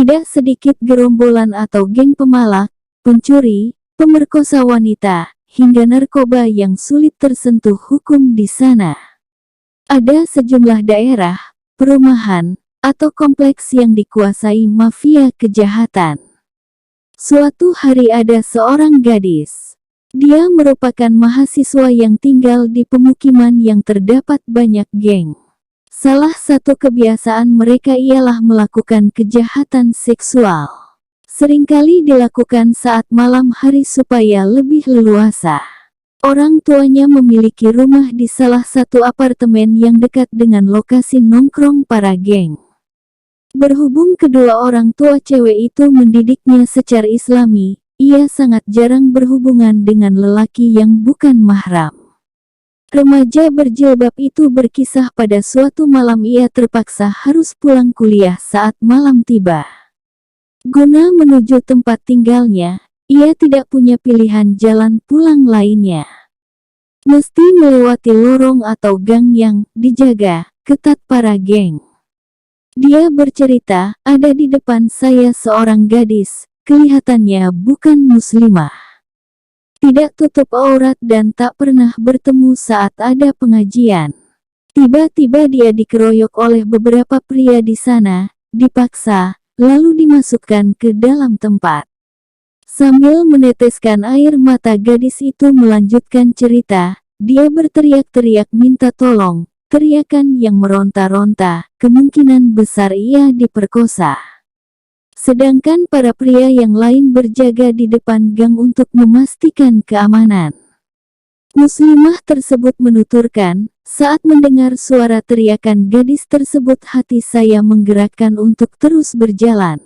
Tidak sedikit gerombolan atau geng pemalak, pencuri, pemerkosa wanita, hingga narkoba yang sulit tersentuh hukum di sana. Ada sejumlah daerah, perumahan, atau kompleks yang dikuasai mafia kejahatan. Suatu hari ada seorang gadis. Dia merupakan mahasiswa yang tinggal di pemukiman yang terdapat banyak geng. Salah satu kebiasaan mereka ialah melakukan kejahatan seksual. Seringkali dilakukan saat malam hari supaya lebih leluasa. Orang tuanya memiliki rumah di salah satu apartemen yang dekat dengan lokasi nongkrong para geng. Berhubung kedua orang tua cewek itu mendidiknya secara Islami, ia sangat jarang berhubungan dengan lelaki yang bukan mahram. Remaja berjilbab itu berkisah pada suatu malam ia terpaksa harus pulang kuliah saat malam tiba. Guna menuju tempat tinggalnya, ia tidak punya pilihan jalan pulang lainnya. Mesti melewati lorong atau gang yang dijaga ketat para geng. Dia bercerita, ada di depan saya seorang gadis, kelihatannya bukan muslimah. Tidak tutup aurat dan tak pernah bertemu saat ada pengajian. Tiba-tiba dia dikeroyok oleh beberapa pria di sana, dipaksa, lalu dimasukkan ke dalam tempat. Sambil meneteskan air mata gadis itu melanjutkan cerita, dia berteriak-teriak minta tolong. Teriakan yang meronta-ronta, kemungkinan besar ia diperkosa. Sedangkan para pria yang lain berjaga di depan gang untuk memastikan keamanan. Muslimah tersebut menuturkan, saat mendengar suara teriakan gadis tersebut hati saya menggerakkan untuk terus berjalan.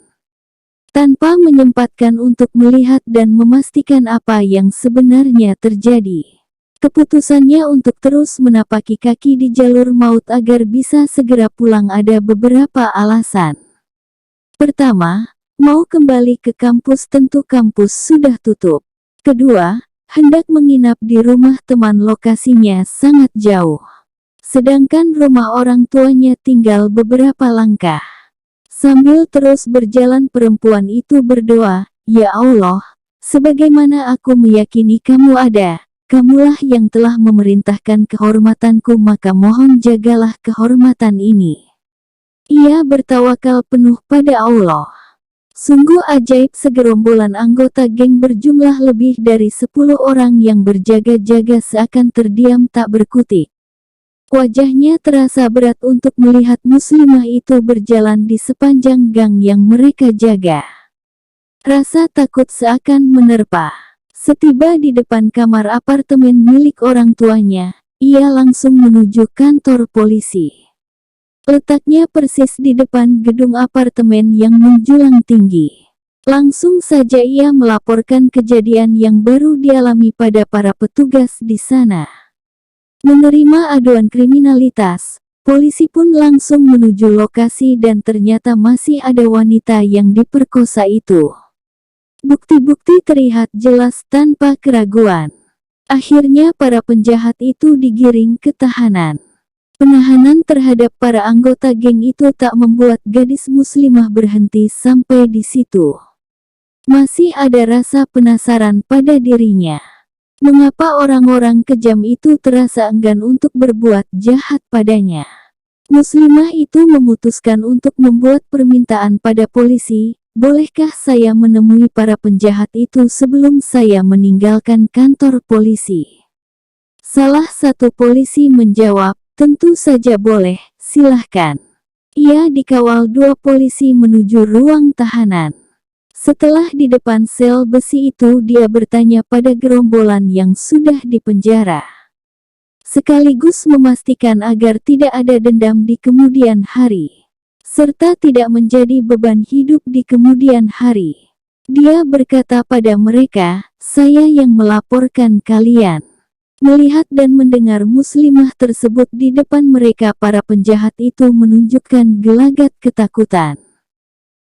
Tanpa menyempatkan untuk melihat dan memastikan apa yang sebenarnya terjadi. Keputusannya untuk terus menapaki kaki di jalur maut agar bisa segera pulang ada beberapa alasan. Pertama, mau kembali ke kampus tentu kampus sudah tutup. Kedua, hendak menginap di rumah teman lokasinya sangat jauh. Sedangkan rumah orang tuanya tinggal beberapa langkah. Sambil terus berjalan perempuan itu berdoa, "Ya Allah, sebagaimana aku meyakini kamu ada. Kamulah yang telah memerintahkan kehormatanku maka mohon jagalah kehormatan ini." Ia bertawakal penuh pada Allah. Sungguh ajaib segerombolan anggota geng berjumlah lebih dari 10 orang yang berjaga-jaga seakan terdiam tak berkutik. Wajahnya terasa berat untuk melihat muslimah itu berjalan di sepanjang gang yang mereka jaga. Rasa takut seakan menerpa. Setiba di depan kamar apartemen milik orang tuanya, ia langsung menuju kantor polisi. Letaknya persis di depan gedung apartemen yang menjulang tinggi. Langsung saja ia melaporkan kejadian yang baru dialami pada para petugas di sana. Menerima aduan kriminalitas, polisi pun langsung menuju lokasi dan ternyata masih ada wanita yang diperkosa itu. Bukti-bukti terlihat jelas tanpa keraguan. Akhirnya para penjahat itu digiring ke tahanan. Penahanan terhadap para anggota geng itu tak membuat gadis muslimah berhenti sampai di situ. Masih ada rasa penasaran pada dirinya. Mengapa orang-orang kejam itu terasa enggan untuk berbuat jahat padanya? Muslimah itu memutuskan untuk membuat permintaan pada polisi. Bolehkah saya menemui para penjahat itu sebelum saya meninggalkan kantor polisi? Salah satu polisi menjawab, tentu saja boleh, silahkan. Ia dikawal 2 polisi menuju ruang tahanan. Setelah di depan sel besi itu dia bertanya pada gerombolan yang sudah dipenjara. Sekaligus memastikan agar tidak ada dendam di kemudian hari. Serta tidak menjadi beban hidup di kemudian hari. Dia berkata pada mereka, saya yang melaporkan kalian. Melihat dan mendengar muslimah tersebut di depan mereka para penjahat itu menunjukkan gelagat ketakutan.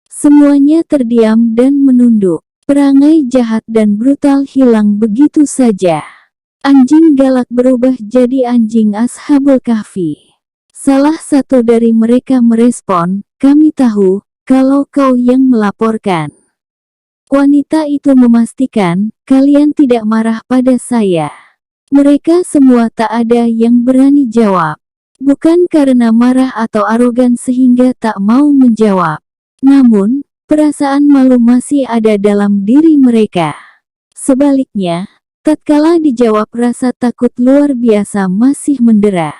Semuanya terdiam dan menunduk. Perangai jahat dan brutal hilang begitu saja. Anjing galak berubah jadi anjing Ashabul Kahfi. Salah satu dari mereka merespon, kami tahu, kalau kau yang melaporkan. Wanita itu memastikan, kalian tidak marah pada saya. Mereka semua tak ada yang berani jawab. Bukan karena marah atau arogan sehingga tak mau menjawab. Namun, perasaan malu masih ada dalam diri mereka. Sebaliknya, tatkala dijawab rasa takut luar biasa masih mendera.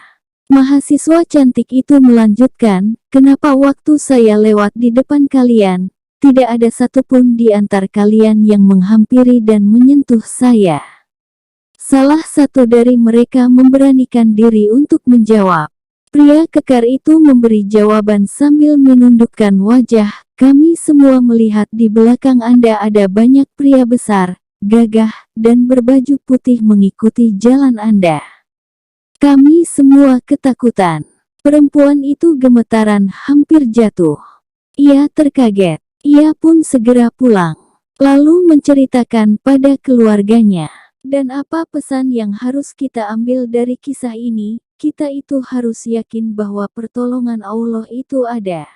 Mahasiswa cantik itu melanjutkan, kenapa waktu saya lewat di depan kalian, tidak ada satupun di antara kalian yang menghampiri dan menyentuh saya. Salah satu dari mereka memberanikan diri untuk menjawab. Pria kekar itu memberi jawaban sambil menundukkan wajah. Kami semua melihat di belakang Anda ada banyak pria besar, gagah, dan berbaju putih mengikuti jalan Anda. Kami semua ketakutan. Perempuan itu gemetaran hampir jatuh. Ia terkaget. Ia pun segera pulang, lalu menceritakan pada keluarganya. Dan apa pesan yang harus kita ambil dari kisah ini? Kita itu harus yakin bahwa pertolongan Allah itu ada.